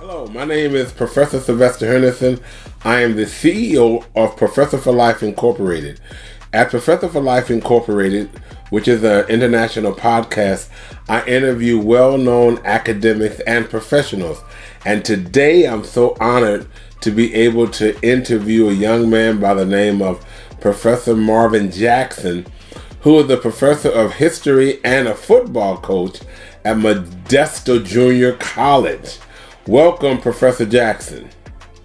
Hello, my name is Professor Sylvester Henderson. I am the CEO of Professor for Life Incorporated. At Professor for Life Incorporated, which is an international podcast, I interview well-known academics and professionals. And today I'm so honored to be able to interview a young man by the name of Professor Marvin Jackson, who is a professor of history and a football coach at Modesto Junior College. Welcome, Professor Jackson.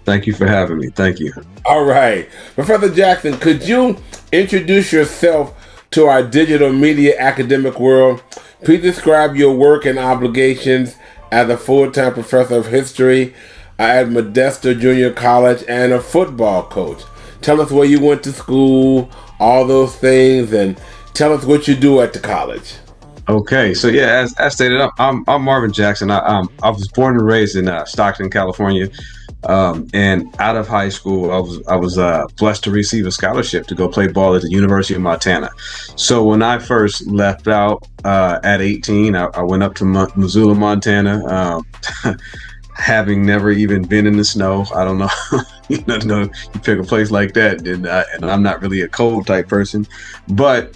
Thank you for having me. Thank you. All right. Professor Jackson, could you introduce yourself to our digital media academic world? Please describe your work and obligations as a full-time professor of history at Modesto Junior College and a football coach. Tell us where you went to school, all those things, and tell us what you do at the college. Okay, so yeah, as stated, I'm Marvin Jackson. I was born and raised in Stockton, California, and out of high school, I was blessed to receive a scholarship to go play ball at the University of Montana. So when I first left out at 18, I went up to Missoula, Montana, having never even been in the snow. I don't know, you pick a place like that, and I'm not really a cold type person, but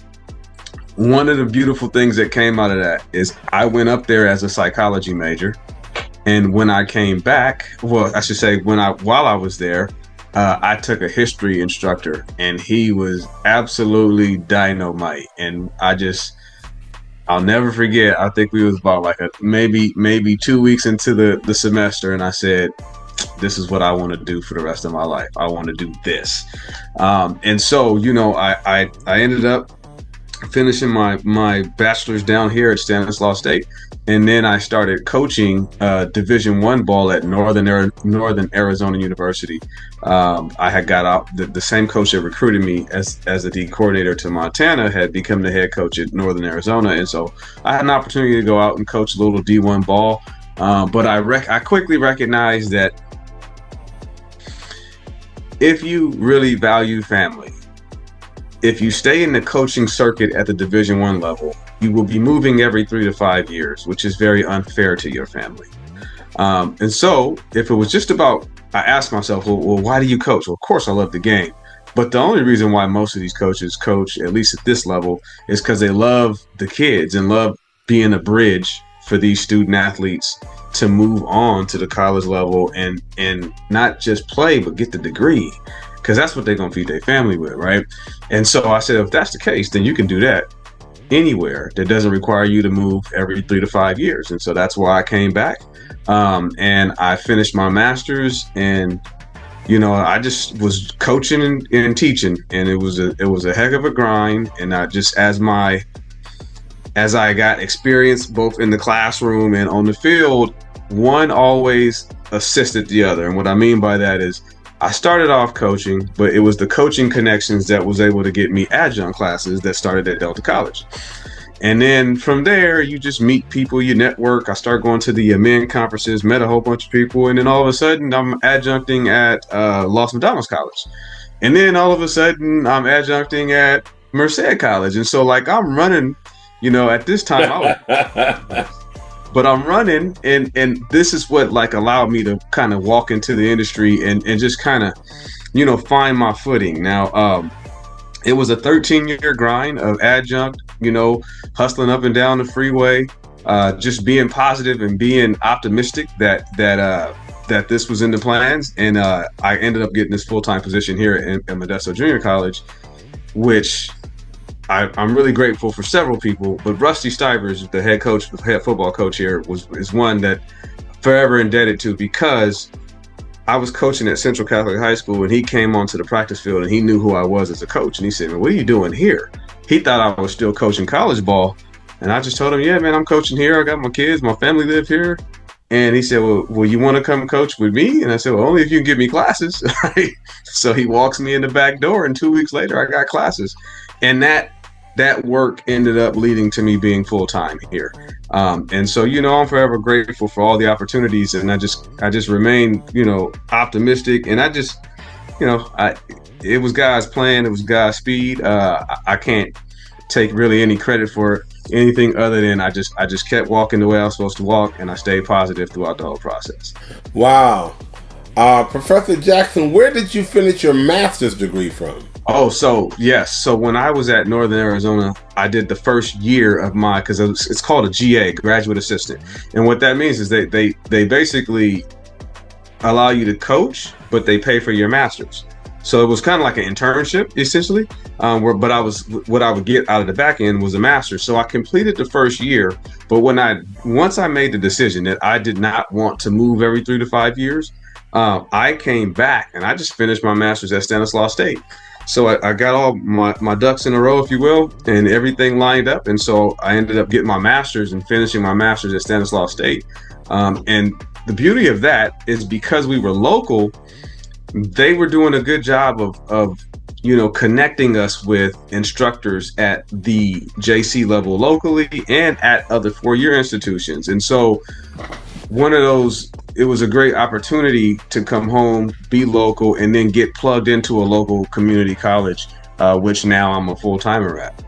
one of the beautiful things that came out of that is I went up there as a psychology major. And when I came back, well, I should say while I was there, I took a history instructor and he was absolutely dynamite. And I'll never forget, I think we was about like maybe 2 weeks into the semester. And I said, this is what I want to do for the rest of my life. I want to do this. And so, I ended up finishing my bachelor's down here at Stanislaus State, and then I started coaching Division I ball at Northern Arizona University. I had got out the same coach that recruited me as a D coordinator to Montana had become the head coach at Northern Arizona, and so I had an opportunity to go out and coach a little D1 ball. But I quickly recognized that if you really value family, if you stay in the coaching circuit at the Division I level, you will be moving every 3 to 5 years, which is very unfair to your family. And so if it was just about, I asked myself, well, why do you coach? Well, of course I love the game. But the only reason why most of these coaches coach, at least at this level, is because they love the kids and love being a bridge for these student athletes to move on to the college level and not just play, but get the degree. Because that's what they're going to feed their family with, right? And so I said, if that's the case, then you can do that anywhere that doesn't require you to move every 3 to 5 years. And so that's why I came back. And I finished my master's, and I just was coaching and teaching, and it was a heck of a grind. And I just as I got experience both in the classroom and on the field, one always assisted the other. And what I mean by that is, I started off coaching, but it was the coaching connections that was able to get me adjunct classes that started at Delta College. And then from there, you just meet people, you network. I started going to the men conferences, met a whole bunch of people. And then all of a sudden, I'm adjuncting at Los Medanos College. And then all of a sudden, I'm adjuncting at Merced College. And so I'm running, at this time, but I'm running, and this is what allowed me to kind of walk into the industry and just kind of, find my footing. Now, it was a 13-year grind of adjunct, hustling up and down the freeway, just being positive and being optimistic that this was in the plans. And I ended up getting this full-time position here at Modesto Junior College, which I'm really grateful for several people, but Rusty Stivers, the head football coach here, is one that forever indebted to, because I was coaching at Central Catholic High School and he came onto the practice field and he knew who I was as a coach. And he said, "Man, what are you doing here?" He thought I was still coaching college ball. And I just told him, "Yeah, man, I'm coaching here. I got my kids, my family live here." And he said, well, you want to come coach with me? And I said, well, only if you can give me classes. Right? So he walks me in the back door, and 2 weeks later I got classes. And that work ended up leading to me being full-time here. And so, I'm forever grateful for all the opportunities, and I just remain, optimistic. And I just, it was God's plan. It was God's speed. I can't take really any credit for anything other than I just kept walking the way I was supposed to walk, and I stayed positive throughout the whole process. Wow. Professor Jackson, where did you finish your master's degree from? Oh, so yes. So when I was at Northern Arizona, I did the first year of my, because it's called a GA, graduate assistant. And what that means is they basically allow you to coach, but they pay for your master's. So it was kind of like an internship, essentially. But what I would get out of the back end was a master's. So I completed the first year, but once I made the decision that I did not want to move every 3 to 5 years, I came back and I just finished my master's at Stanislaus State. So I got all my ducks in a row, if you will, and everything lined up. And so I ended up getting my master's and finishing my master's at Stanislaus State. And the beauty of that is because we were local, they were doing a good job of connecting us with instructors at the JC level locally and at other 4-year institutions. And so it was a great opportunity to come home, be local, and then get plugged into a local community college, which now I'm a full-timer at.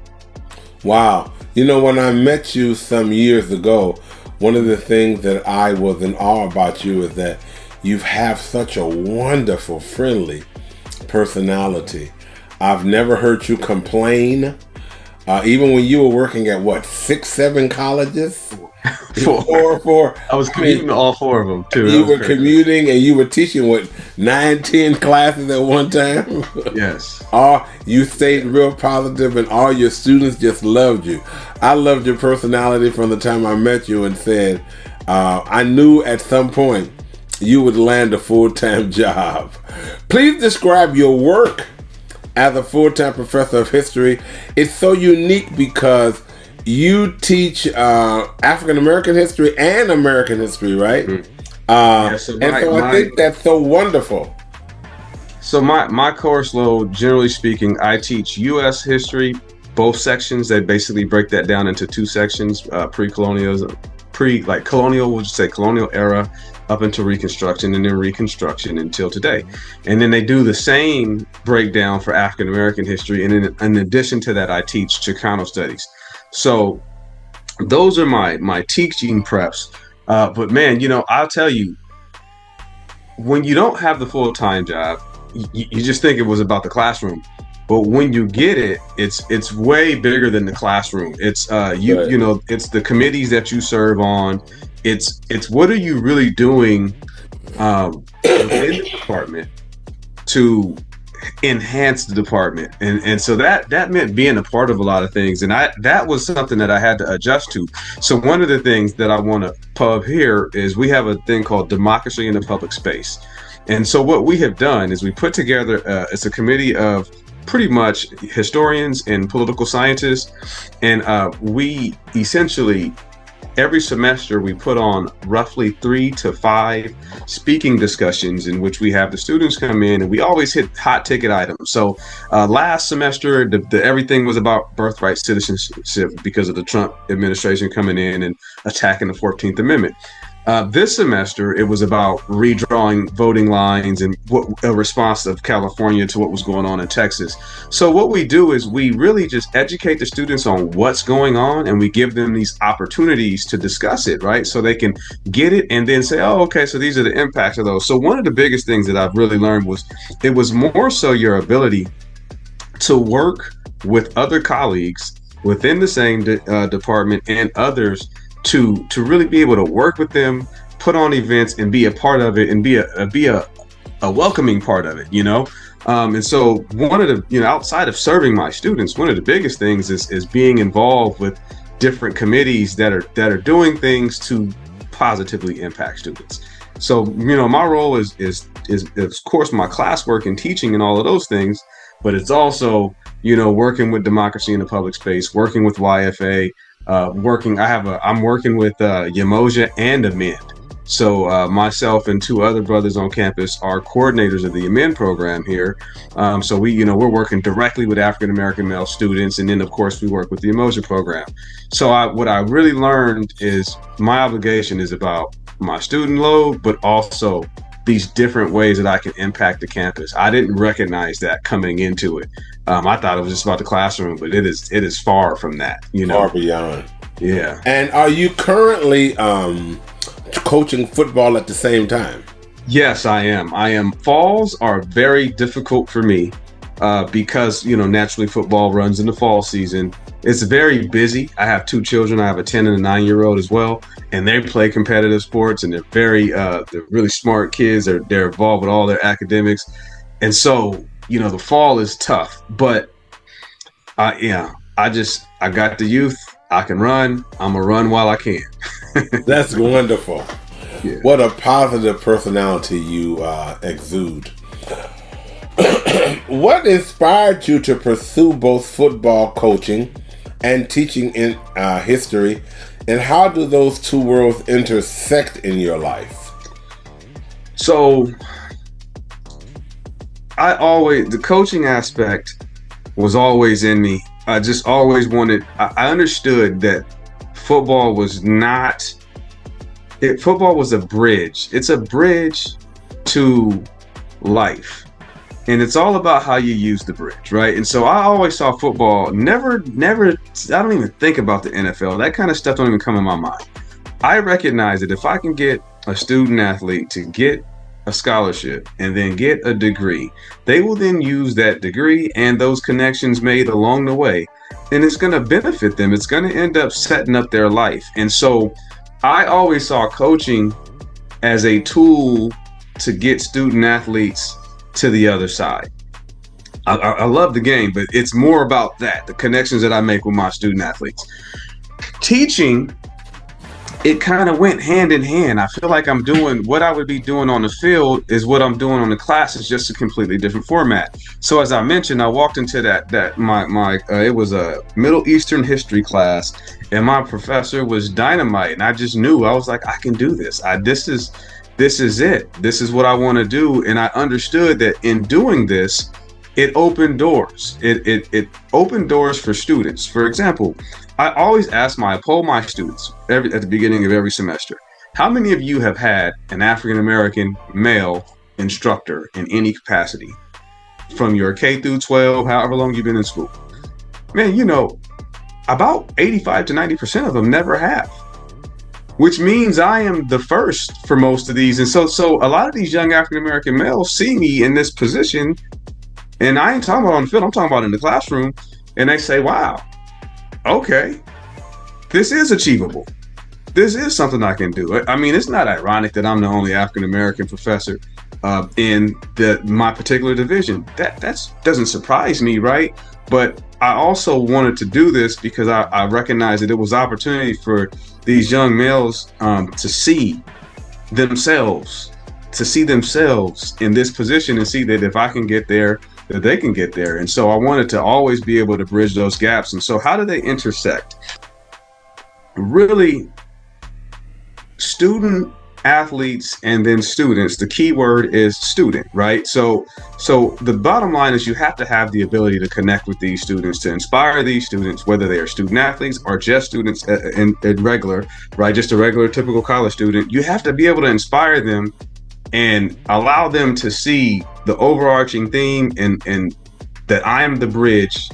Wow. When I met you some years ago, one of the things that I was in awe about you is that you have such a wonderful, friendly personality. I've never heard you complain. Even when you were working at 6, 7 colleges? Four. I was commuting to all 4 of them too. You were commuting and you were teaching 9, 10 classes at one time? Yes. You stayed real positive and all your students just loved you. I loved your personality from the time I met you and said, I knew at some point you would land a full-time job. Please describe your work as a full-time professor of history. It's so unique because you teach African American history and American history, right? Mm-hmm. I think that's so wonderful. So my course load, generally speaking, I teach U.S. history, both sections. They basically break that down into 2 sections: colonial, we'll just say colonial era, up into Reconstruction, and then Reconstruction until today. And then they do the same breakdown for African American history. And in addition to that, I teach Chicano studies. So those are my teaching preps. But man, I'll tell you, when you don't have the full-time job, you just think it was about the classroom. But when you get it, it's way bigger than the classroom. It's it's the committees that you serve on. It's what are you really doing within the department to enhance the department, and so that meant being a part of a lot of things, and that was something that I had to adjust to. So one of the things that I want to pub here is we have a thing called democracy in the public space, and so what we have done is we put together it's a committee of pretty much historians and political scientists, and we essentially every semester we put on roughly 3 to 5 speaking discussions in which we have the students come in, and we always hit hot ticket items. So last semester, everything was about birthright citizenship because of the Trump administration coming in and attacking the 14th Amendment. This semester, it was about redrawing voting lines and a response of California to what was going on in Texas. So what we do is we really just educate the students on what's going on, and we give them these opportunities to discuss it, right? So they can get it and then say, oh, okay, so these are the impacts of those. So one of the biggest things that I've really learned was it was more so your ability to work with other colleagues within the same department and others to really be able to work with them, put on events and be a part of it, and be a welcoming part of it, and so one of the, outside of serving my students, one of the biggest things is being involved with different committees that are doing things to positively impact students. So my role is of course my classwork and teaching and all of those things, but it's also working with democracy in the public space, working with YFA, I'm working with Yamoja and Amend. So myself and 2 other brothers on campus are coordinators of the Amend program here. So we're working directly with African American male students, and then of course we work with the Yamoja program. So what I really learned is my obligation is about my student load, but also these different ways that I can impact the campus. I didn't recognize that coming into it. I thought it was just about the classroom, but it is far from that, Far beyond. Yeah. And are you currently coaching football at the same time? Yes, I am. Falls are very difficult for me because, naturally football runs in the fall season. It's very busy. I have 2 children. I have a 10 and a 9-year-old as well, and they play competitive sports, and they're really smart kids. They're involved with all their academics, and so the fall is tough. But I got the youth. I can run. I'm gonna run while I can. That's wonderful. Yeah. What a positive personality you exude. What inspired you to pursue both football coaching and teaching in history, and how do those 2 worlds intersect in your life? So the coaching aspect was always in me. I just always I understood that football was football was a bridge. It's a bridge to life. And it's all about how you use the bridge, right? And so I always saw football, never, I don't even think about the NFL. That kind of stuff don't even come in my mind. I recognize that if I can get a student athlete to get a scholarship and then get a degree, they will then use that degree and those connections made along the way, and it's going to benefit them. It's going to end up setting up their life. And so I always saw coaching as a tool to get student athletes to the other side. I love the game, but it's more about that, the connections that I make with my student athletes. Teaching, it kind of went hand in hand. I feel like I'm doing what I would be doing on the field is what I'm doing on the class. It's just a completely different format. So as I mentioned, I walked into it was a Middle Eastern history class, and my professor was dynamite, and I just knew, I was like, I can do this. This is it. This is what I want to do. And I understood that in doing this, it opened doors. It opened doors for students. For example, I always poll my students at the beginning of every semester. How many of you have had an African-American male instructor in any capacity from your K through 12, however long you've been in school? Man, about 85 to 90% of them never have. Which means I am the first for most of these. And so a lot of these young African-American males see me in this position, and I ain't talking about on the field, I'm talking about in the classroom, and they say, wow, okay, this is achievable. This is something I can do. I mean, it's not ironic that I'm the only African-American professor in my particular division. That doesn't surprise me, right? But I also wanted to do this because I recognized that it was opportunity for these young males to see themselves in this position and see that if I can get there, that they can get there. And so I wanted to always be able to bridge those gaps. And so how do they intersect? Really, student athletes and then students. The key word is student, right? So the bottom line is you have to have the ability to connect with these students, to inspire these students, whether they are student athletes or just students in regular, right? Just a regular typical college student. You have to be able to inspire them and allow them to see the overarching theme and that I am the bridge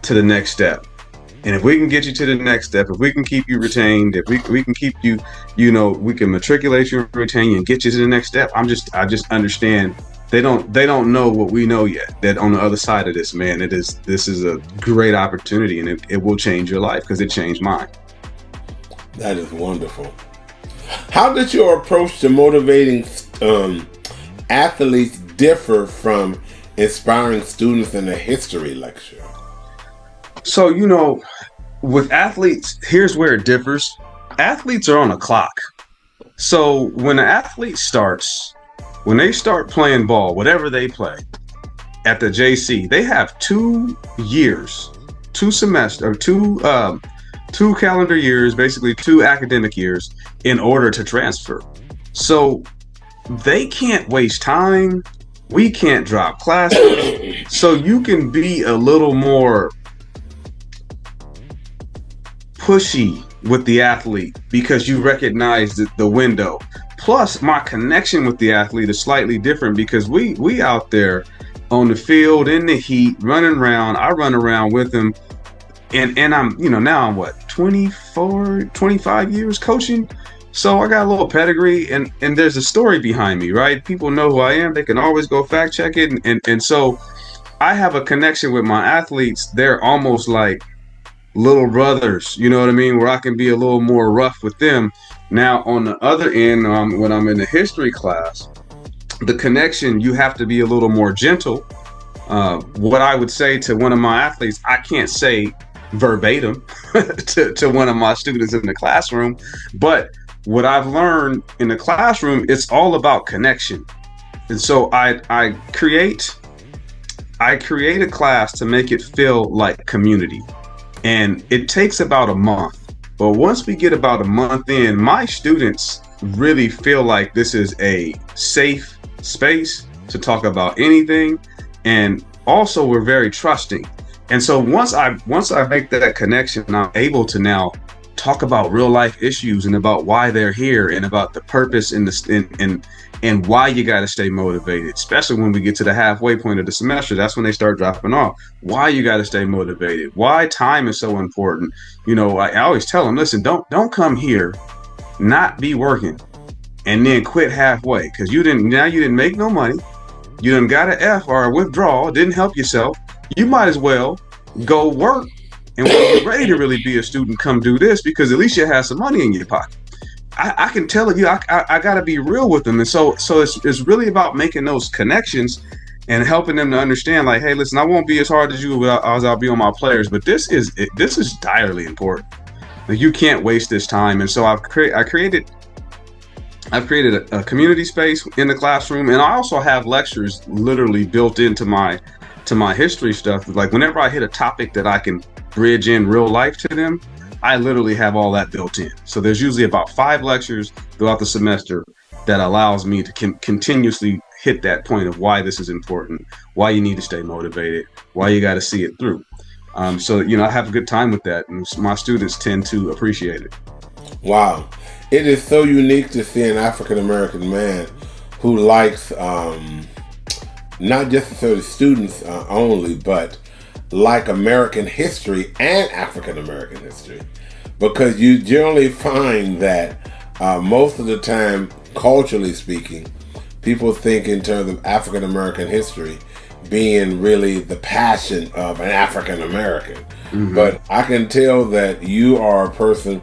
to the next step. And if we can get you to the next step, if we can keep you retained, if we can keep you, we can matriculate you and retain you and get you to the next step. I just understand they don't know what we know yet. That on the other side of this, man, this is a great opportunity, and it will change your life because it changed mine. That is wonderful. How did your approach to motivating athletes differ from inspiring students in a history lecture? So, with athletes, here's where it differs. Athletes are on a clock. So when an athlete when they start playing ball, whatever they play at the JC, they have 2 years, 2 calendar years, basically 2 academic years in order to transfer. So they can't waste time. We can't drop classes. So you can be a little more pushy with the athlete because you recognize the window. Plus, my connection with the athlete is slightly different because we out there on the field in the heat, running around. I run around with them, and I'm, now I'm what, 24, 25 years coaching. So I got a little pedigree, and there's a story behind me, right? People know who I am. They can always go fact check it. And so I have a connection with my athletes. They're almost like little brothers, you know what I mean? Where I can be a little more rough with them. Now, on the other end, when I'm in the history class, the connection, you have to be a little more gentle. What I would say to one of my athletes, I can't say verbatim to one of my students in the classroom, but what I've learned in the classroom, it's all about connection. And so I create a class to make it feel like community. And it takes about a month. But once we get about a month in, my students really feel like this is a safe space to talk about anything. And also we're very trusting. And so once I make that connection, I'm able to now talk about real life issues and about why they're here and about the purpose and why you got to stay motivated, especially when we get to the halfway point of the semester. That's when they start dropping off. Why you got to stay motivated, why time is so important. I always tell them, listen, don't come here, not be working and then quit halfway because you didn't make no money. You done got an F or a withdrawal, didn't help yourself. You might as well go work. And when you're ready to really be a student, come do this because at least you have some money in your pocket. I can tell you, I got to be real with them. And so it's really about making those connections and helping them to understand, like, hey, listen, I won't be as hard as you as I'll be on my players, but this is direly important. Like, you can't waste this time. And so I've created a community space in the classroom, and I also have lectures literally built into my history stuff. Like, whenever I hit a topic that I can bridge in real life to them, I literally have all that built in. So there's usually about 5 lectures throughout the semester that allows me to continuously hit that point of why this is important, why you need to stay motivated, why you got to see it through. So I have a good time with that, and my students tend to appreciate it. Wow. It is so unique to see an African-American man who likes not just the students only, but like American history and African-American history. Because you generally find that most of the time, culturally speaking, people think in terms of African-American history being really the passion of an African-American. Mm-hmm. But I can tell that you are a person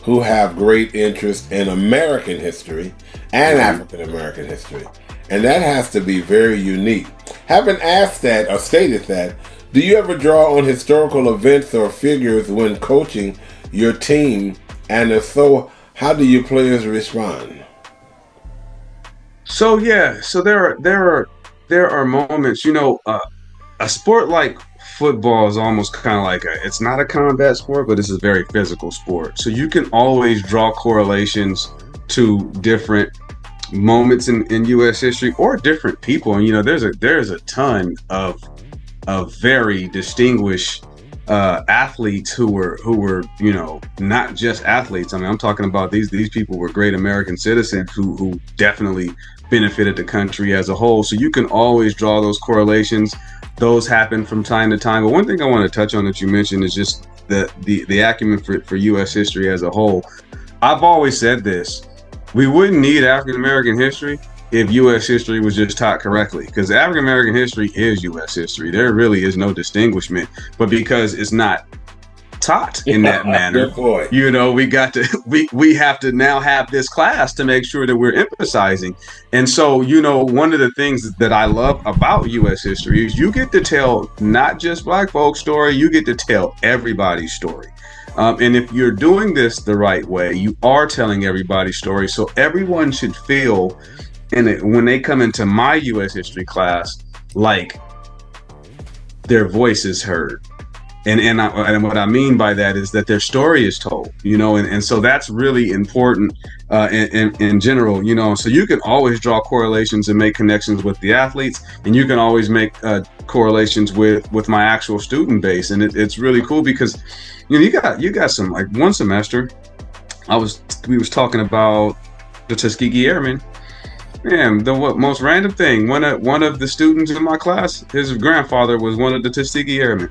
who have great interest in American history and African-American history. And that has to be very unique. Having asked that or stated that, do you ever draw on historical events or figures when coaching your team? And if so, how do your players respond? So there are moments, a sport like football is almost kind of like it's not a combat sport, but it's a very physical sport. So you can always draw correlations to different moments in U.S. history or different people. And there's a ton of very distinguished athletes who were not just athletes. I mean, I'm talking about these people were great American citizens who definitely benefited the country as a whole. So you can always draw those correlations. Those happen from time to time. But one thing I want to touch on that you mentioned is just the acumen for U.S. history as a whole. I've always said this: we wouldn't need African American history if U.S. history was just taught correctly, because African American history is U.S. history. There really is no distinguishment, but because it's not taught in that manner, we have to now have this class to make sure that we're emphasizing. And so, one of the things that I love about U.S. history is you get to tell not just Black folks' story, you get to tell everybody's story. And if you're doing this the right way, you are telling everybody's story. So everyone should feel, when they come into my U.S. history class, like their voice is heard. And what I mean by that is that their story is told, and so that's really important in general, so you can always draw correlations and make connections with the athletes, and you can always make correlations with my actual student base. And it's really cool because, you got some, like one semester we was talking about the Tuskegee Airmen. Man, the most random thing. One of the students in my class, his grandfather was one of the Tuskegee Airmen.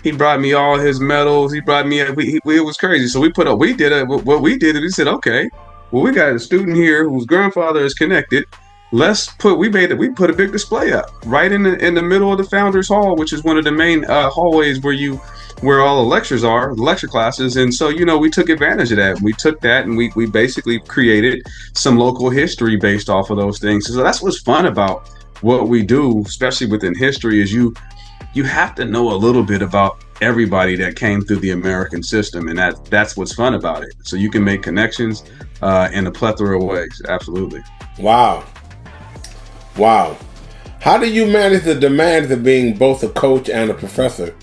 He brought me all his medals. He brought me. It was crazy. So what we did is we said, okay, well, we got a student here whose grandfather is connected. We put a big display up right in the middle of the Founders Hall, which is one of the main hallways where all the lectures are, the lecture classes. And so, we took advantage of that. We took that and we basically created some local history based off of those things. So that's what's fun about what we do, especially within history, is you have to know a little bit about everybody that came through the American system. And that's what's fun about it. So you can make connections in a plethora of ways. Absolutely. Wow. How do you manage the demands of being both a coach and a professor?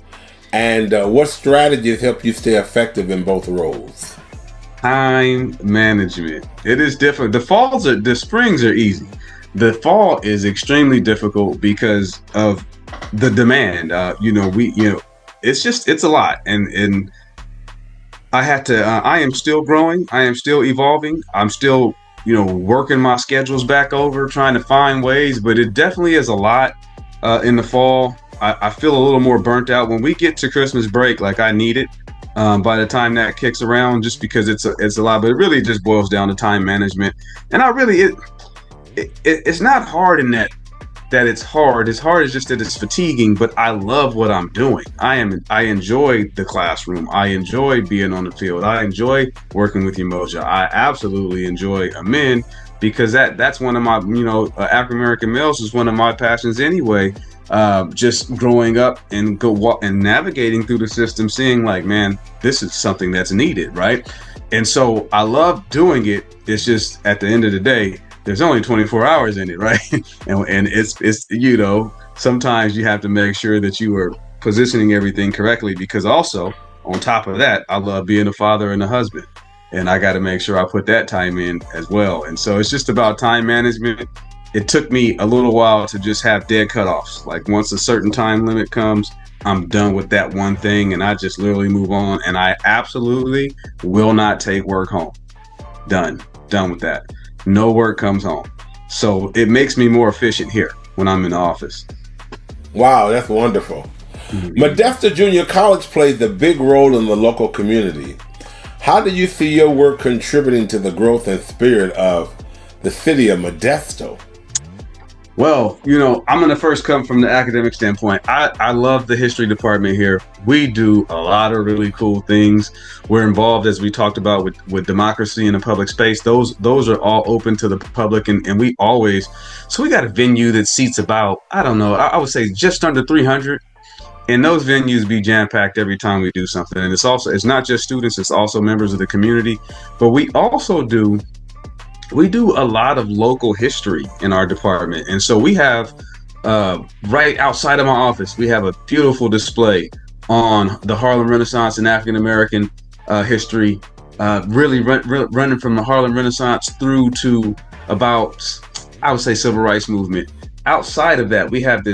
And what strategies help you stay effective in both roles? Time management. It is different. The springs are easy. The fall is extremely difficult because of the demand. It's a lot. And I am still growing. I am still evolving. I'm still, working my schedules back over, trying to find ways, but it definitely is a lot in the fall. I feel a little more burnt out when we get to Christmas break. Like I need it by the time that kicks around, just because it's a lot. But it really just boils down to time management. And it's not hard in that it's hard. It's hard. It's just that it's fatiguing. But I love what I'm doing. I enjoy the classroom. I enjoy being on the field. I enjoy working with Umoja. I absolutely enjoy Amen, because that's one of my African American males is one of my passions anyway. Just growing up and navigating through the system, seeing like, man, this is something that's needed, right? And so I love doing it. It's just at the end of the day, there's only 24 hours in it, right? and it's sometimes you have to make sure that you are positioning everything correctly, because also on top of that, I love being a father and a husband, and I got to make sure I put that time in as well. And so it's just about time management. It took me a little while to just have dead cutoffs. Like once a certain time limit comes, I'm done with that one thing and I just literally move on. And I absolutely will not take work home. Done with that. No work comes home. So it makes me more efficient here when I'm in the office. Wow, that's wonderful. Mm-hmm. Modesto Junior College plays a big role in the local community. How do you see your work contributing to the growth and spirit of the city of Modesto? Well, I'm going to first come from the academic standpoint. I love the history department here. We do a lot of really cool things. We're involved, as we talked about, with democracy in the public space. Those are all open to the public, and we got a venue that seats about, I would say just under 300. And those venues be jam-packed every time we do something. And it's not just students, it's also members of the community. But we do a lot of local history in our department. And so we have, right outside of my office, we have a beautiful display on the Harlem Renaissance and African American history, really running from the Harlem Renaissance through to about, I would say, Civil Rights Movement. Outside of that, we have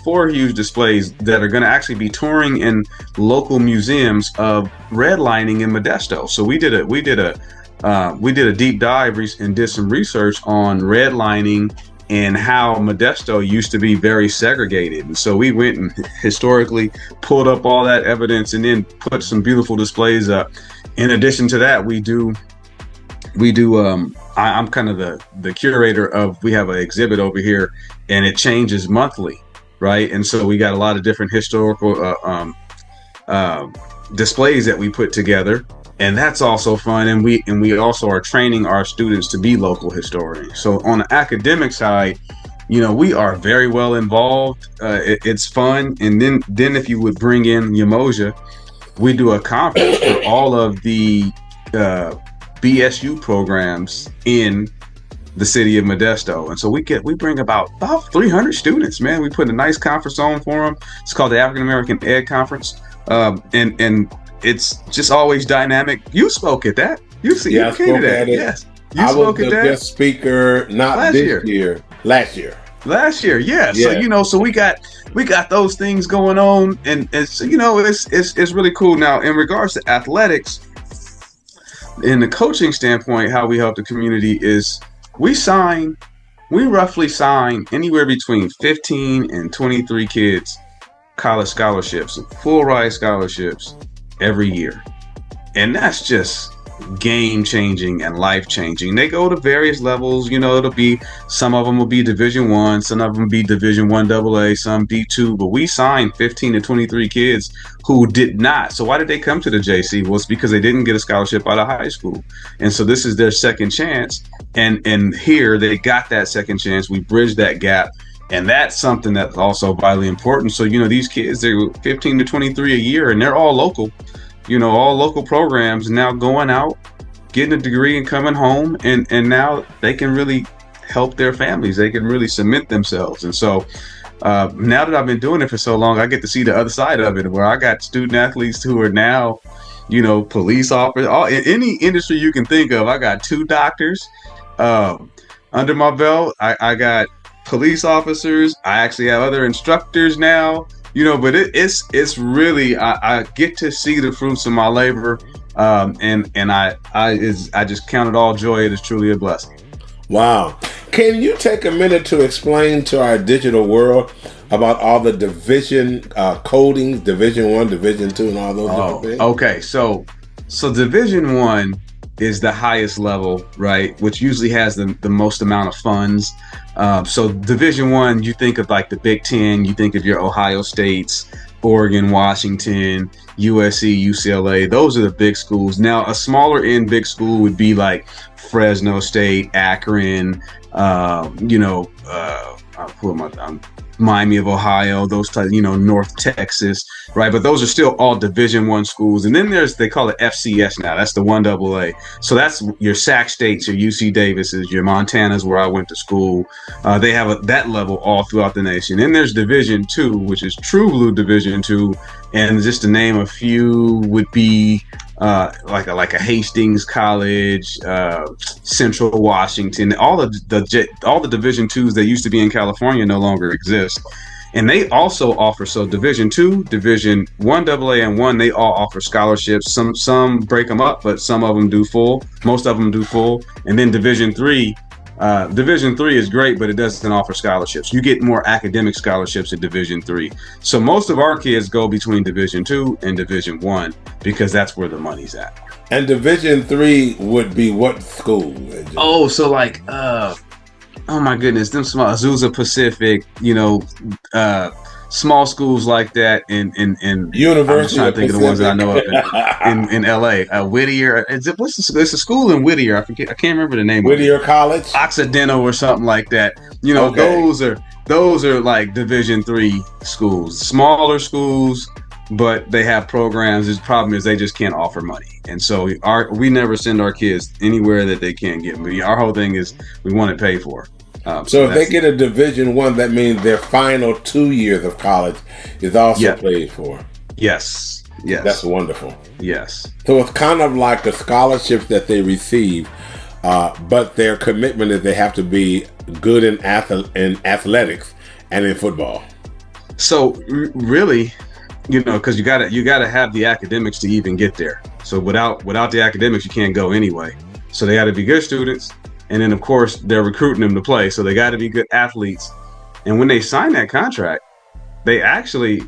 four huge displays that are going to actually be touring in local museums of redlining in Modesto. So we did a deep dive and did some research on redlining and how Modesto used to be very segregated. And so we went and historically pulled up all that evidence and then put some beautiful displays up. In addition to that, I'm kind of the curator of, we have an exhibit over here and it changes monthly, right? And so we got a lot of different historical displays that we put together. And that's also fun. And we also are training our students to be local historians. So on the academic side, we are very well involved. It's fun. And then if you would bring in Umoja, we do a conference for all of the BSU programs in the city of Modesto. And so we bring about 300 students, man. We put a nice conference on for them. It's called the African American Ed Conference. And it's just always dynamic. You spoke at that. I spoke at it. Yes. I was the guest speaker, not this year. Last year. Yeah. So we got those things going on, and it's really cool. Now, in regards to athletics, in the coaching standpoint, how we help the community is we sign, we roughly sign anywhere between 15 and 23 kids college scholarships, full ride scholarships every year. And that's just game changing and life changing. They go to various levels. It'll be, some of them will be Division 1, some of them will be Division 1 AA, some D2. But we signed 15 to 23 kids who did not. So why did they come to the JC? Well, it's because they didn't get a scholarship out of high school, and so this is their second chance. And here they got that second chance. We bridged that gap. And that's something that's also vitally important. So, these kids, they're 15 to 23 a year, and they're all local. All local programs now going out, getting a degree and coming home, and now they can really help their families. They can really cement themselves. And so now that I've been doing it for so long, I get to see the other side of it, where I got student athletes who are now, police officers, in any industry you can think of. I got 2 doctors under my belt. I got police officers. I actually have other instructors now. But it's really, I get to see the fruits of my labor, and I just count it all joy. It is truly a blessing. Wow. Can you take a minute to explain to our digital world about all the division codings, Division 1, Division 2, and all those different things? Okay, so Division 1 is the highest level, right? Which usually has the most amount of funds. So Division 1, you think of like the Big Ten, you think of your Ohio States, Oregon, Washington, USC, UCLA. Those are the big schools. Now, a smaller end big school would be like Fresno State, Akron, Miami of Ohio, those types, North Texas, right? But those are still all Division 1 schools. And then they call it FCS now. That's the 1AA. So that's your Sac States, your UC Davises, your Montanas, where I went to school. They have that level all throughout the nation. Then there's Division 2, which is true blue Division 2. And just to name a few would be like a Hastings College, Central Washington. All the Division 2s that used to be in California no longer exist, and they also offer, so Division 2, Division 1 AA and 1, they all offer scholarships. Some break them up, but some of them do full. Most of them do full. And then Division 3 is great, but it doesn't offer scholarships. You get more academic scholarships at Division 3. So most of our kids go between Division 2 and Division 1 because that's where the money's at. And Division 3 would be what school? Oh, so like, oh my goodness, them small Azusa Pacific, small schools like that in University. I'm trying to think of the ones that I know of in LA. Whittier. It's a school in Whittier. I can't remember the name. Whittier College, Occidental or something like that. Okay. Those are like Division 3 schools, smaller schools, but they have programs. The problem is they just can't offer money, and so we never send our kids anywhere that they can't get money. Our whole thing is we want it paid for. So if they get a Division 1, that means their final 2 years of college is also paid for. Yes. That's wonderful. Yes. So it's kind of like the scholarships that they receive, but their commitment is they have to be good in athletics and in football. So really, because you gotta have the academics to even get there. So without the academics, you can't go anyway. So they got to be good students. And then, of course, they're recruiting them to play. So they got to be good athletes. And when they sign that contract, they actually,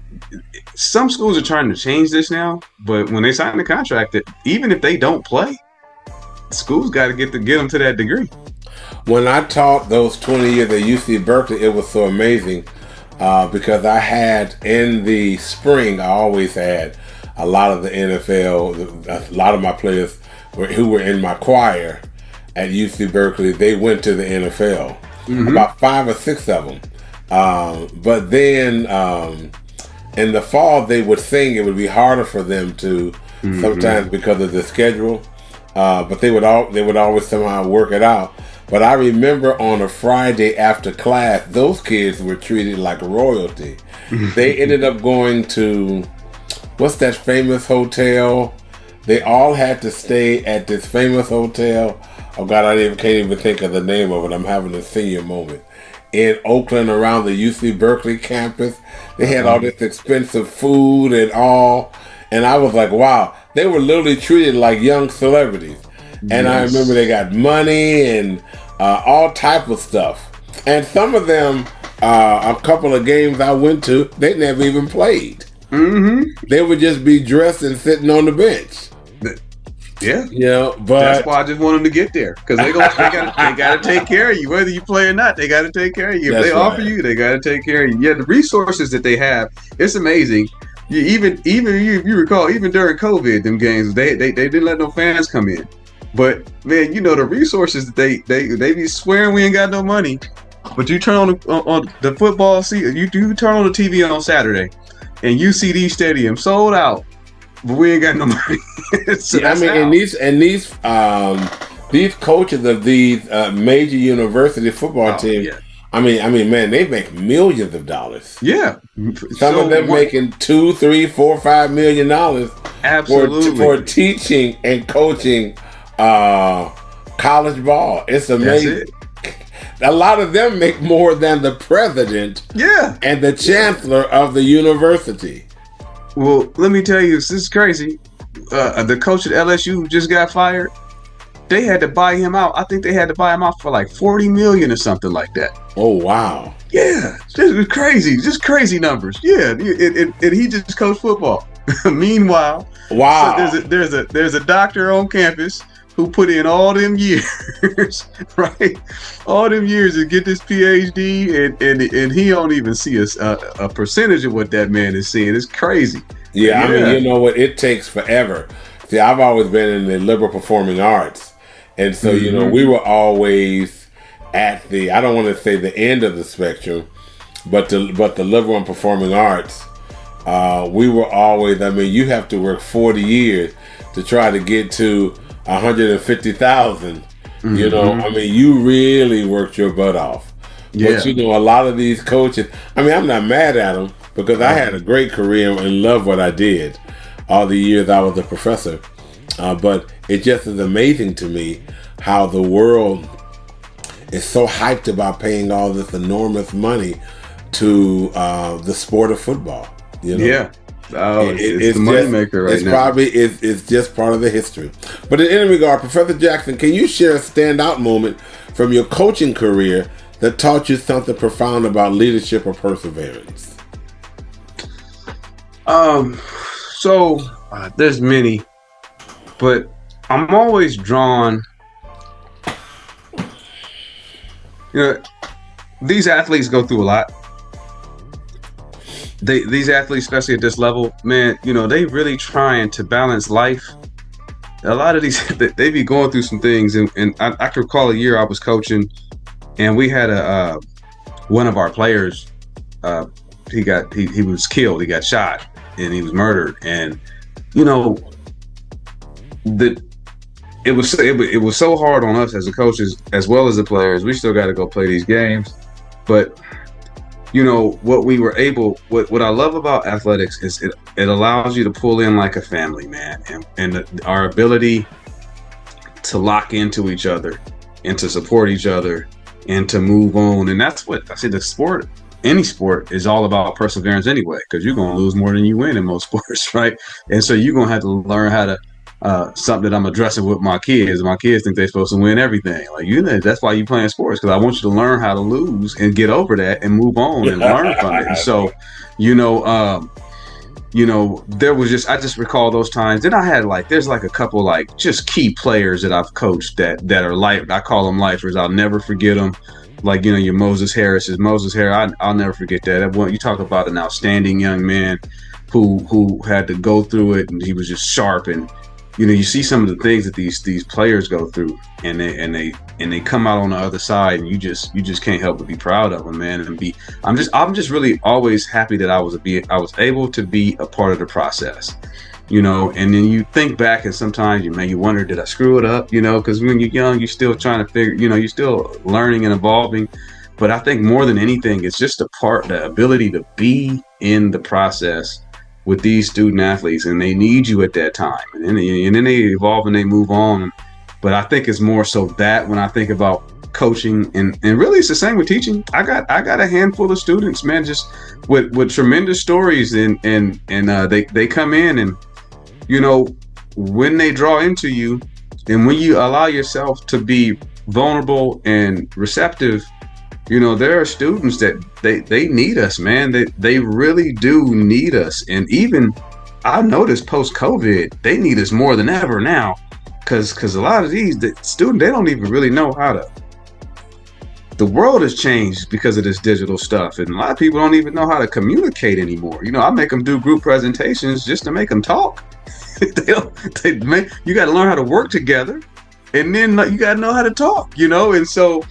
some schools are trying to change this now. But when they sign the contract, that even if they don't play, schools got to get them to that degree. When I taught those 20 years at UC Berkeley, it was so amazing because I had in the spring, I always had a lot of the NFL, a lot of my players who were in my choir at UC Berkeley, they went to the NFL, about 5 or 6 of them. But then in the fall, they would sing. It would be harder for them to sometimes because of the schedule. But they would always somehow work it out. But I remember on a Friday after class, those kids were treated like royalty. They ended up going to, what's that famous hotel? They all had to stay at this famous hotel. Oh God, I can't even think of the name of it. I'm having a senior moment. In Oakland, around the UC Berkeley campus, they had all this expensive food and all. And I was like, wow, they were literally treated like young celebrities. And I remember they got money and all type of stuff. And some of them, a couple of games I went to, they never even played. Mm-hmm. They would just be dressed and sitting on the bench. Yeah, but that's why I just want them to get there, because they gotta take care of you, whether you play or not. They gotta take care of you. If they offer you, they gotta take care of you. Yeah, the resources that they have, it's amazing. Even if you recall, even during COVID, them games they didn't let no fans come in. But man, the resources that they be swearing we ain't got no money, but you turn on the football season, you turn on the TV on Saturday, and you see these stadiums sold out. But we ain't got no money. So and these coaches of these major university football teams, yeah. I mean, man, they make millions of dollars. Yeah, some of them making $2, $3, $4, $5 million. Absolutely, for teaching and coaching college ball. It's amazing. A lot of them make more than the president, and the chancellor of the university. Well, let me tell you, this is crazy. The coach at LSU who just got fired, they had to buy him out. I think they had to buy him out for like $40 million or something like that. Oh, wow. Yeah, this was crazy. Just crazy numbers. Yeah, and he just coached football. Meanwhile, wow. So there's a doctor on campus who put in all them years, right? All them years to get this PhD, and he don't even see a percentage of what that man is seeing. It's crazy. Yeah, I mean, you know what? It takes forever. See, I've always been in the liberal performing arts, and so we were always at the, I don't want to say the end of the spectrum, but the liberal and performing arts. We were always. I mean, you have to work 40 years to try to get to 150,000. I mean, you really worked your butt off. But a lot of these coaches, I mean, I'm not mad at them because I had a great career and love what I did all the years I was a professor. But it just is amazing to me how the world is so hyped about paying all this enormous money to the sport of football. Yeah. Oh, it's the moneymaker right now. It's just part of the history. But in any regard, Professor Jackson, can you share a standout moment from your coaching career that taught you something profound about leadership or perseverance? So there's many, but I'm always drawn. These athletes go through a lot. These athletes, especially at this level, man, they really trying to balance life. A lot of these, they be going through some things, and I can recall a year I was coaching, and we had one of our players, he was killed, he got shot, and he was murdered, and it was so hard on us as the coaches as well as the players. We still got to go play these games, but what I love about athletics is it allows you to pull in like a family, man, and our ability to lock into each other and to support each other and to move on. And that's what I say, any sport is all about perseverance anyway, because you're going to lose more than you win in most sports, right? And so you're going to have to learn how to something that I'm addressing with my kids. My kids think they're supposed to win everything. That's why you playing sports, because I want you to learn how to lose and get over that and move on and learn from it. And so, I just recall those times. Then I had there's a couple just key players that I've coached that are I call them lifers. I'll never forget them. Your Moses Harris. I'll never forget that. You talk about an outstanding young man who had to go through it, and he was just sharp. And you see some of the things that these players go through, and they come out on the other side, and you just can't help but be proud of them, man. And I'm just really always happy that I was able to be a part of the process, and then you think back, and sometimes you wonder, did I screw it up, because when you're young, you're still trying to figure, you're still learning and evolving. But I think more than anything, it's just the ability to be in the process with these student athletes, and they need you at that time, and then they evolve and they move on. But I think it's more so that when I think about coaching, and really it's the same with teaching. I got a handful of students, man, just with tremendous stories, and they come in, and when they draw into you, And when you allow yourself to be vulnerable and receptive, there are students that they need us, man. They really do need us. And even I've noticed post-COVID, they need us more than ever now, because a lot of the students, they don't even really know how to. The world has changed because of this digital stuff, and a lot of people don't even know how to communicate anymore. I make them do group presentations just to make them talk. You got to learn how to work together, and then you got to know how to talk. And so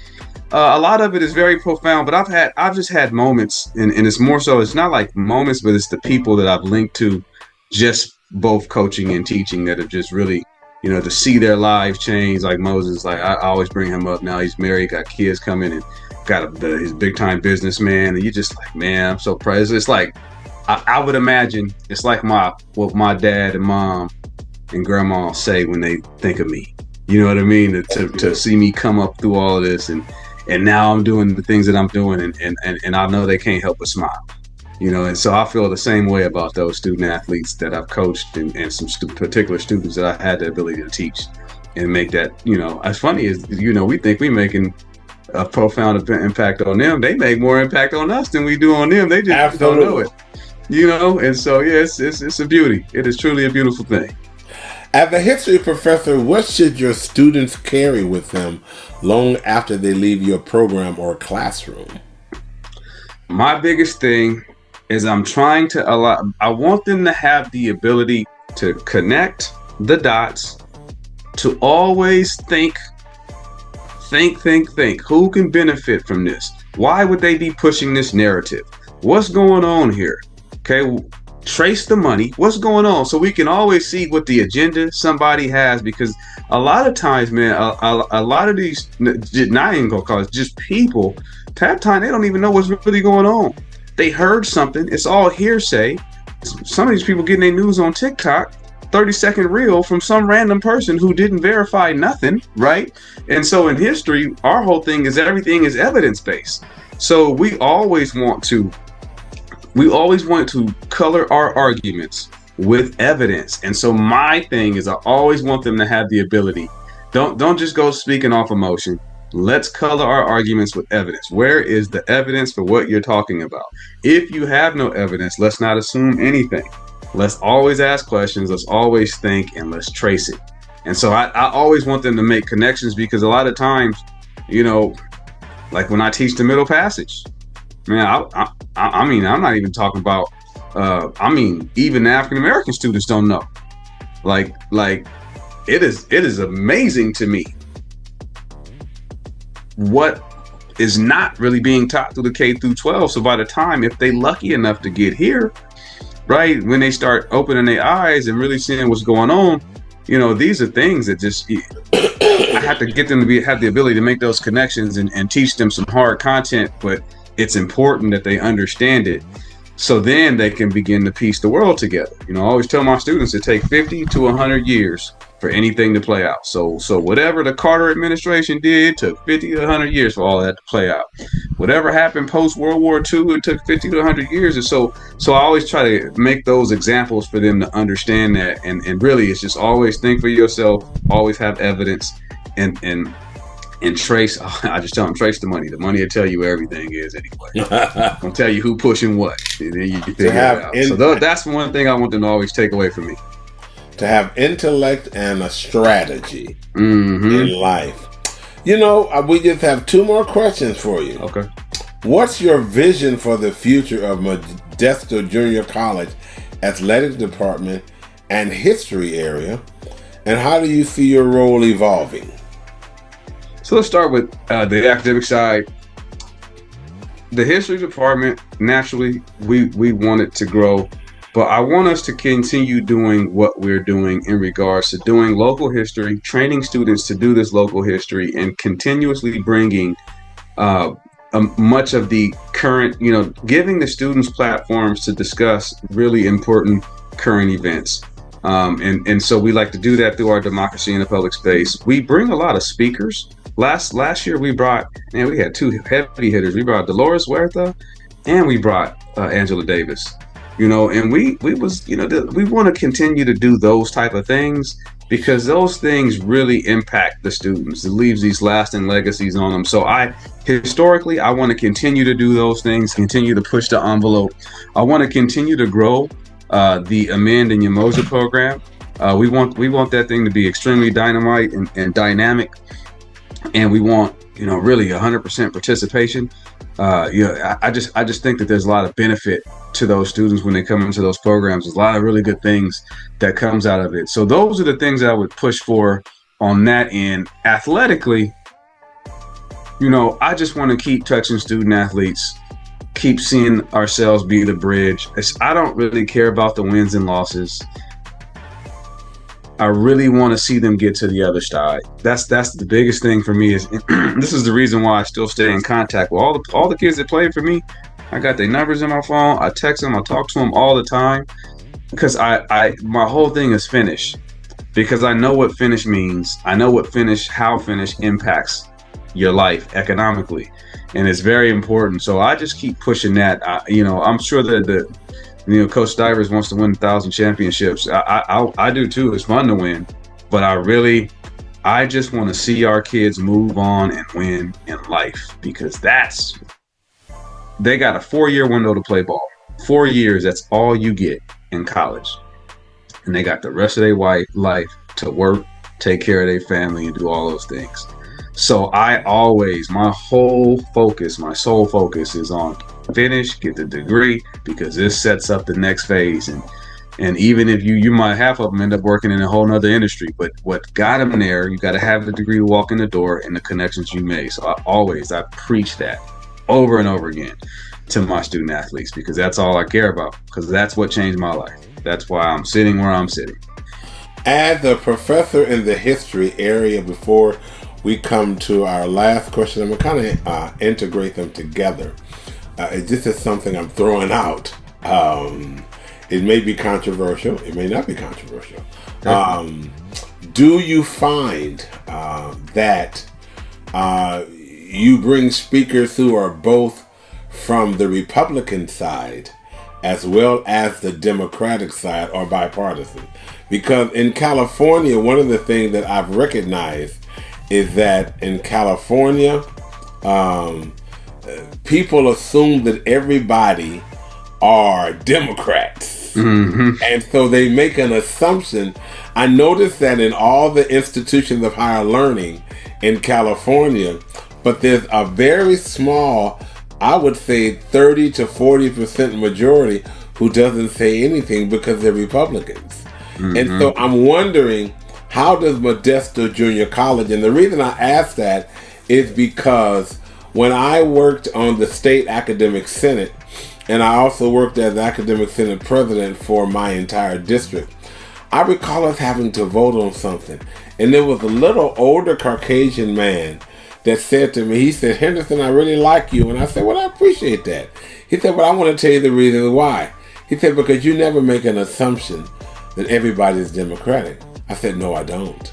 a lot of it is very profound. But I've just had moments, and it's more so. It's not like moments, but it's the people that I've linked to, just both coaching and teaching, that have just really, to see their lives change. Like Moses, like I always bring him up now. He's married, got kids coming, and got his big time businessman. And you just like, man, I'm so proud. It's like, I would imagine it's like what my dad and mom and grandma say when they think of me. You know what I mean? To see me come up through all of this, and now I'm doing the things that I'm doing, and I know they can't help but smile. And so I feel the same way about those student athletes that I've coached, and some particular students that I had the ability to teach and make that, as funny as, we think we're making a profound impact on them. They make more impact on us than we do on them. They just Absolutely. Don't know it, and so, yeah, it's a beauty. It is truly a beautiful thing. As a history professor, what should your students carry with them long after they leave your program or classroom? My biggest thing is I want them to have the ability to connect the dots, to always think, who can benefit from this? Why would they be pushing this narrative? What's going on here? Okay, trace the money. What's going on? So we can always see what the agenda somebody has, because a lot of times, man, a lot of these, not even gonna call it, just people, that time they don't even know what's really going on. They heard something. It's all hearsay. Some of these people getting their news on TikTok, 30-second reel from some random person who didn't verify nothing, right? And so in history, our whole thing is everything is evidence-based. So we always want to color our arguments with evidence. And so my thing is I always want them to have the ability. Don't just go speaking off emotion. Let's color our arguments with evidence. Where is the evidence for what you're talking about? If you have no evidence, let's not assume anything. Let's always ask questions. Let's always think, and let's trace it. And so I always want them to make connections, because a lot of times, like when I teach the middle passage, man, I mean, I'm not even talking about, even African-American students don't know. Like it is amazing to me what is not really being taught through the K through 12. So by the time, if they lucky enough to get here, right, when they start opening their eyes and really seeing what's going on, these are things that just, I have to get them to have the ability to make those connections and teach them some hard content, but it's important that they understand it. So then they can begin to piece the world together. I always tell my students it takes 50 to 100 years for anything to play out. So whatever the Carter administration did took 50 to 100 years for all that to play out. Whatever happened post World War II, it took 50 to 100 years. And so I always try to make those examples for them to understand that. And really, it's just always think for yourself, always have evidence, and trace. I just tell them, trace the money. The money will tell you where everything is anyway. I'll tell you who pushing what. And then you figure it out. So that's one thing I want them to always take away from me. To have intellect and a strategy in life. We just have two more questions for you. Okay. What's your vision for the future of Modesto Junior College athletic department and history area, and how do you see your role evolving? So let's start with the academic side. The history department, naturally, we want it to grow. But I want us to continue doing what we're doing in regards to doing local history, training students to do this local history, and continuously bringing much of the current, giving the students platforms to discuss really important current events. And so we like to do that through our Democracy in the Public Space. We bring a lot of speakers. Last year we had two heavy hitters. We brought Dolores Huerta and we brought Angela Davis. And we want to continue to do those type of things. because those things really impact the students. It leaves these lasting legacies on them. So historically, I want to continue to do those things, continue to push the envelope. I want to continue to grow the Amend and Yamosa program. We want that thing to be extremely dynamite and dynamic, and we want, really 100% participation. I just think that there's a lot of benefit to those students when they come into those programs. There's a lot of really good things that comes out of it. So those are the things that I would push for on that end. Athletically, I just want to keep touching student athletes, keep seeing ourselves be the bridge. I don't really care about the wins and losses. I really want to see them get to the other side. That's the biggest thing for me. Is this is the reason why I still stay in contact with all the kids that played for me. I got their numbers in my phone. I text them. I talk to them all the time, because my whole thing is finish, because I know what finish means. I know how finish impacts your life economically, and it's very important. So I just keep pushing that. I'm sure that Coach Stivers wants to win 1,000 championships. I do too. It's fun to win, but I just want to see our kids move on and win in life, because they got a 4-year window to play ball. 4 years, that's all you get in college. And they got the rest of their life to work, take care of their family, and do all those things. So my sole focus is on finish, get the degree, because this sets up the next phase. And even if you might, half of them end up working in a whole nother industry, but what got them there, you got to have the degree to walk in the door and the connections you made. So I preach that over and over again to my student athletes, because that's all I care about, because that's what changed my life. That's why I'm sitting where I'm sitting. As a professor in the history area, before we come to our last question, I'm going to kind of integrate them together. This is something I'm throwing out. It may be controversial. It may not be controversial. Do you find that you bring speakers who are both from the Republican side as well as the Democratic side, or bipartisan? Because in California, one of the things that I've recognized is that in California, people assume that everybody are Democrats. Mm-hmm. And so they make an assumption. I noticed that in all the institutions of higher learning in California, but there's a very small, I would say 30 to 40% majority who doesn't say anything because they're Republicans. Mm-hmm. And so I'm wondering, how does Modesto Junior College, and the reason I ask that is because when I worked on the state academic senate, and I also worked as academic senate president for my entire district, I recall us having to vote on something. And there was a little older Caucasian man that said to me, he said, "Henderson, I really like you." And I said, "Well, I appreciate that." He said, "But I want to tell you the reason why." He said, "Because you never make an assumption that everybody is Democratic." I said, "No, I don't.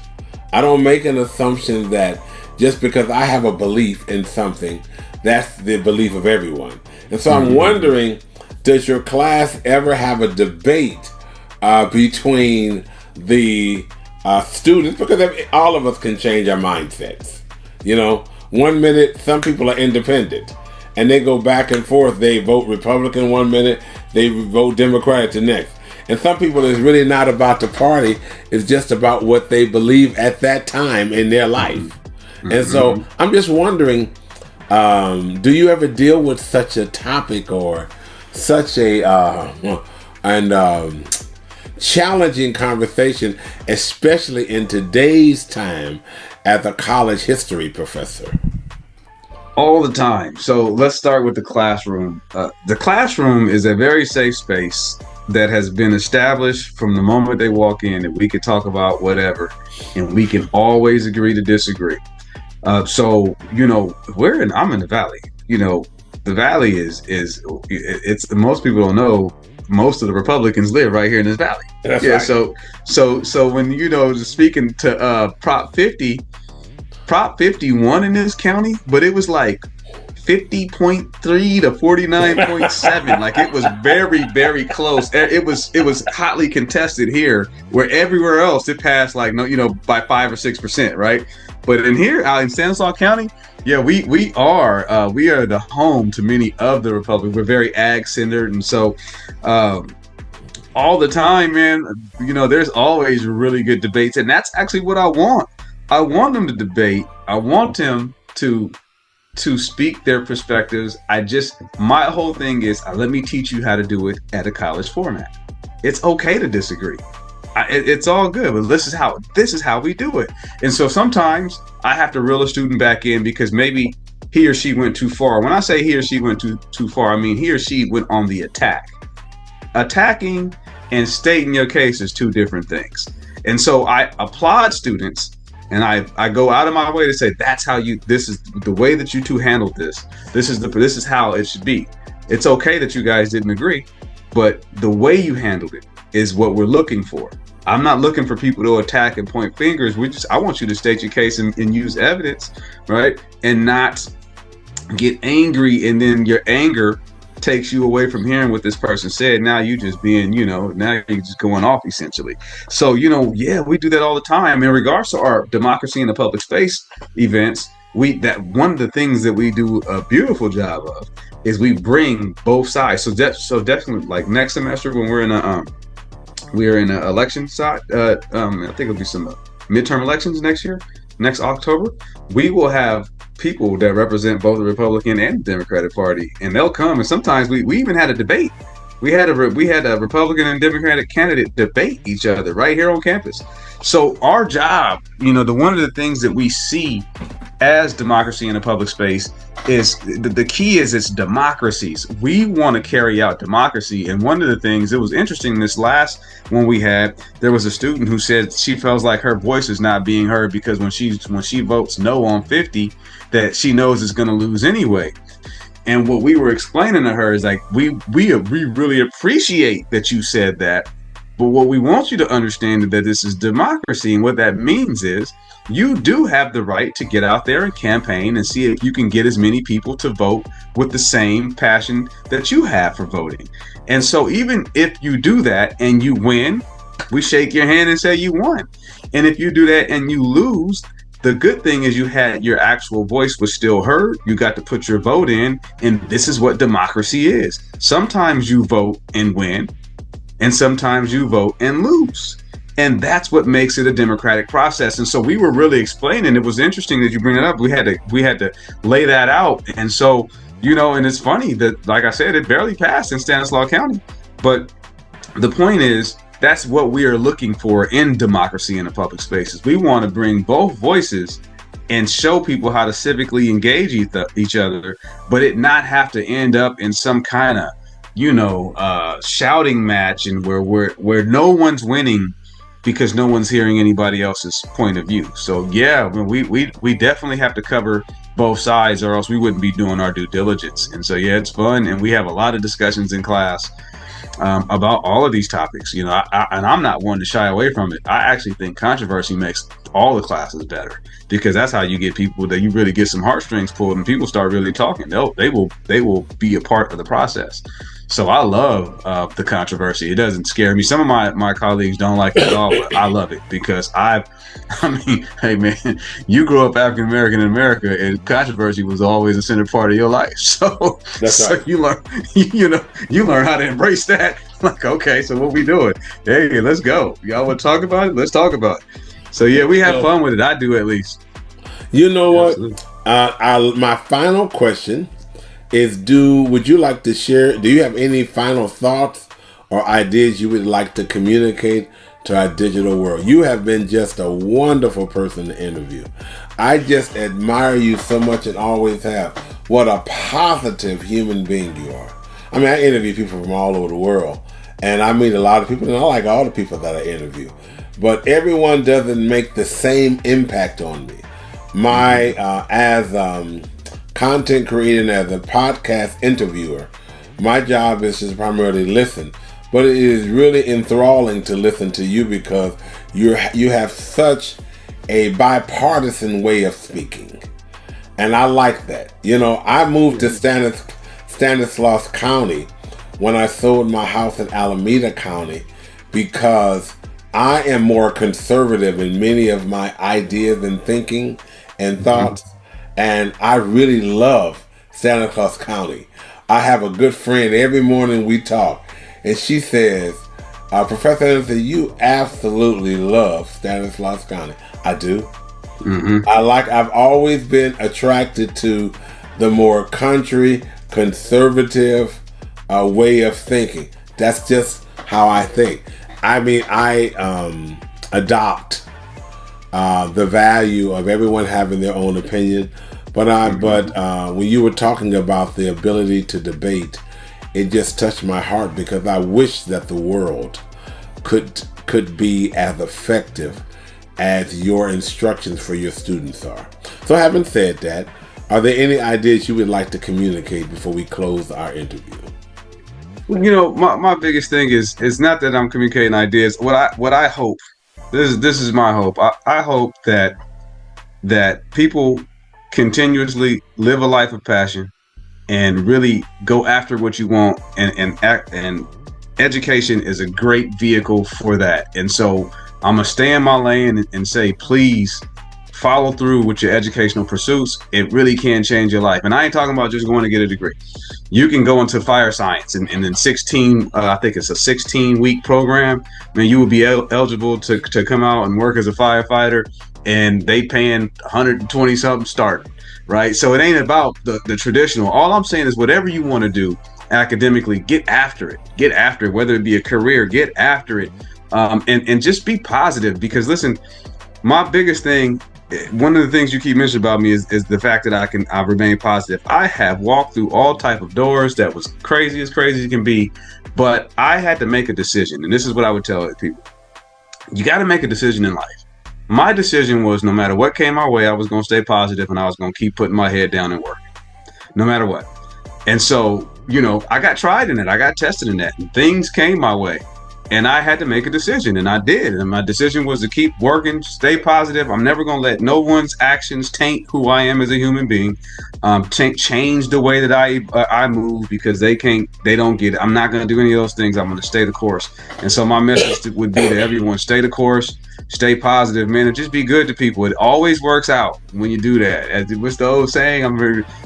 I don't make an assumption that just because I have a belief in something, that's the belief of everyone." And so I'm wondering, does your class ever have a debate between the students? Because all of us can change our mindsets. 1 minute, some people are independent, and they go back and forth. They vote Republican 1 minute, they vote Democratic the next. And some people, it's really not about the party, it's just about what they believe at that time in their life. Mm-hmm. And so I'm just wondering, do you ever deal with such a topic or such a challenging conversation, especially in today's time as a college history professor? All the time. So let's start with the classroom. The classroom is a very safe space that has been established from the moment they walk in, that we can talk about whatever, and we can always agree to disagree. So I'm in the Valley. The Valley it's most people don't know, most of the Republicans live right here in this Valley. That's yeah. Right. So when speaking to Prop 50 won in this county, but it was like 50.3 to 49.7. Like, it was very, very close. It was hotly contested here, where everywhere else it passed like, no, by 5 or 6%, right? But in here, out in Stanislaus County, yeah, we are the home to many of the Republicans. We're very ag-centered, and so all the time, man, there's always really good debates, and that's actually what I want. I want them to debate. I want them to speak their perspectives. My whole thing is, let me teach you how to do it at a college format. It's okay to disagree. It's all good, but this is how we do it. And so sometimes I have to reel a student back in because maybe he or she went too far. When I say he or she went too far, I mean he or she went on the attack. Attacking and stating your case is two different things. And so I applaud students, and I go out of my way to say, this is the way that you two handled this. This is how it should be. It's okay that you guys didn't agree, but the way you handled it is what we're looking for. I'm not looking for people to attack and point fingers. I want you to state your case and use evidence, right? And not get angry, and then your anger takes you away from hearing what this person said. Now you just being, now you're just going off essentially. So, yeah, we do that all the time. In regards to our democracy in the public space events, one of the things that we do a beautiful job of is we bring both sides. So definitely, like next semester when we're in an election side, I think it'll be some midterm elections next October, we will have people that represent both the Republican and the Democratic Party, and they'll come. And sometimes we even had a debate. We had a Republican and Democratic candidate debate each other right here on campus. So our job, one of the things that we see as democracy in a public space is the key is it's democracies. We want to carry out democracy. And one of the things that was interesting, this last one we had, there was a student who said she feels like her voice is not being heard because when she votes no on 50, that she knows it's going to lose anyway. And what we were explaining to her is like, we really appreciate that you said that, but what we want you to understand is that this is democracy, and what that means is you do have the right to get out there and campaign and see if you can get as many people to vote with the same passion that you have for voting. And so even if you do that and you win, we shake your hand and say you won. And if you do that and you lose, the good thing is you had your actual voice was still heard. You got to put your vote in, and this is what democracy is. Sometimes you vote and win, and sometimes you vote and lose. And that's what makes it a democratic process. And so we were really explaining, it was interesting that you bring it up. We had to lay that out. And so, and it's funny that, like I said, it barely passed in Stanislaus County. But the point is, that's what we are looking for in democracy in the public spaces. We want to bring both voices and show people how to civically engage each other, but it not have to end up in some kind of, shouting match and where no one's winning because no one's hearing anybody else's point of view. So yeah, we definitely have to cover both sides, or else we wouldn't be doing our due diligence. And so yeah, it's fun, and we have a lot of discussions in class about all of these topics, and I'm not one to shy away from it. I actually think controversy makes all the classes better, because that's how you get people that you really get some heartstrings pulled and people start really talking. They will be a part of the process. So I love the controversy. It doesn't scare me. Some of my colleagues don't like it at all, but I love it because hey man, you grew up African American in America, and controversy was always a center part of your life. So right. You learn how to embrace that. Like, okay, so what we doing? Hey, let's go. Y'all want to talk about it? Let's talk about it. So yeah, we have fun with it. I do, at least. You know what? My final question is: would you like to share? Do you have any final thoughts or ideas you would like to communicate to our digital world? You have been just a wonderful person to interview. I just admire you so much and always have. What a positive human being you are. I mean, I interview people from all over the world, and I meet a lot of people, and I like all the people that I interview. But everyone doesn't make the same impact on me. As content creator and as a podcast interviewer, my job is just primarily listen. But it is really enthralling to listen to you because you have such a bipartisan way of speaking. And I like that. I moved to Stanislaus County when I sold my house in Alameda County because I am more conservative in many of my ideas and thinking and thoughts. And I really love Stanislaus County. I have a good friend. Every morning we talk. And she says, Professor Anderson, you absolutely love Stanislaus County. I do. I've always been attracted to the more country, conservative way of thinking. That's just how I think. I mean, I adopt the value of everyone having their own opinion. But when you were talking about the ability to debate, it just touched my heart because I wish that the world could be as effective as your instructions for your students are. So having said that, are there any ideas you would like to communicate before we close our interview? My biggest thing is not that I'm communicating ideas. What I hope, this is my hope. I hope that people continuously live a life of passion and really go after what you want, and education is a great vehicle for that. And so I'm gonna stay in my lane and say, please follow through with your educational pursuits. It really can change your life. And I ain't talking about just going to get a degree. You can go into fire science and in 16, I think it's a 16-week program. Man, you will be eligible to come out and work as a firefighter, and they paying 120 something start, right? So it ain't about the traditional. All I'm saying is whatever you want to do academically, get after it, whether it be a career, get after it. And just be positive, because listen, my biggest thing, one of the things you keep mentioning about me is the fact that I remain positive. I have walked through all type of doors that was crazy as can be, but I had to make a decision. And this is what I would tell people. You got to make a decision in life. My decision was, no matter what came my way, I was going to stay positive and I was going to keep putting my head down and working, no matter what. And so, I got tried in it. I got tested in that, and things came my way. And I had to make a decision, and I did. And my decision was to keep working, stay positive. I'm never going to let no one's actions taint who I am as a human being, change the way that I move, because they don't get it. I'm not going to do any of those things. I'm going to stay the course. And so my message would be to everyone, stay the course, stay positive, man, and just be good to people. It always works out when you do that. As what's the old saying?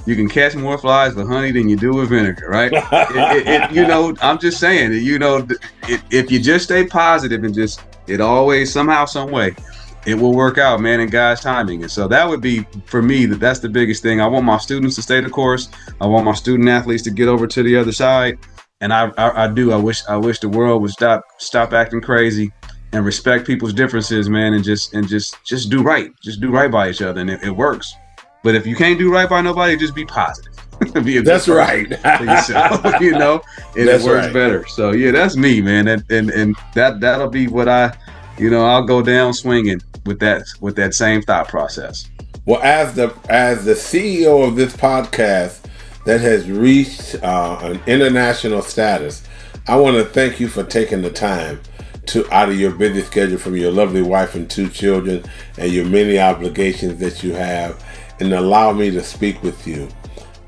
You can catch more flies with honey than you do with vinegar, right? I'm just saying, if you just stay positive and it always somehow, some way, it will work out, man, in God's timing. And so that would be, for me, that's the biggest thing. I want my students to stay the course. I want my student athletes to get over to the other side. And I wish the world would stop acting crazy and respect people's differences, man, and just do right. Just do right by each other, and it works. But if you can't do right by nobody, just be positive. That's right. Yourself, and it works better. So yeah, that's me, man, and that'll be what I'll go down swinging with that same thought process. Well, as the CEO of this podcast that has reached an international status, I want to thank you for taking the time out of your busy schedule from your lovely wife and 2 children and your many obligations that you have, and allow me to speak with you.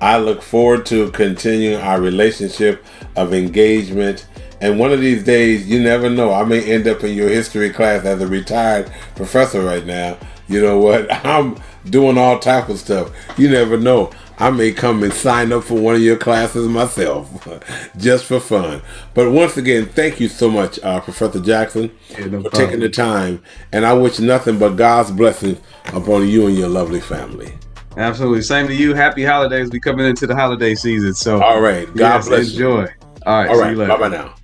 I look forward to continuing our relationship of engagement. And one of these days, you never know, I may end up in your history class as a retired professor right now. You know what? I'm doing all type of stuff. You never know. I may come and sign up for one of your classes myself, just for fun. But once again, thank you so much, Professor Jackson, for taking the time. And I wish nothing but God's blessings upon you and your lovely family. Absolutely. Same to you. Happy holidays. We coming into the holiday season. So all right. God bless you. Enjoy. All right. All right. See you later. Bye-bye now.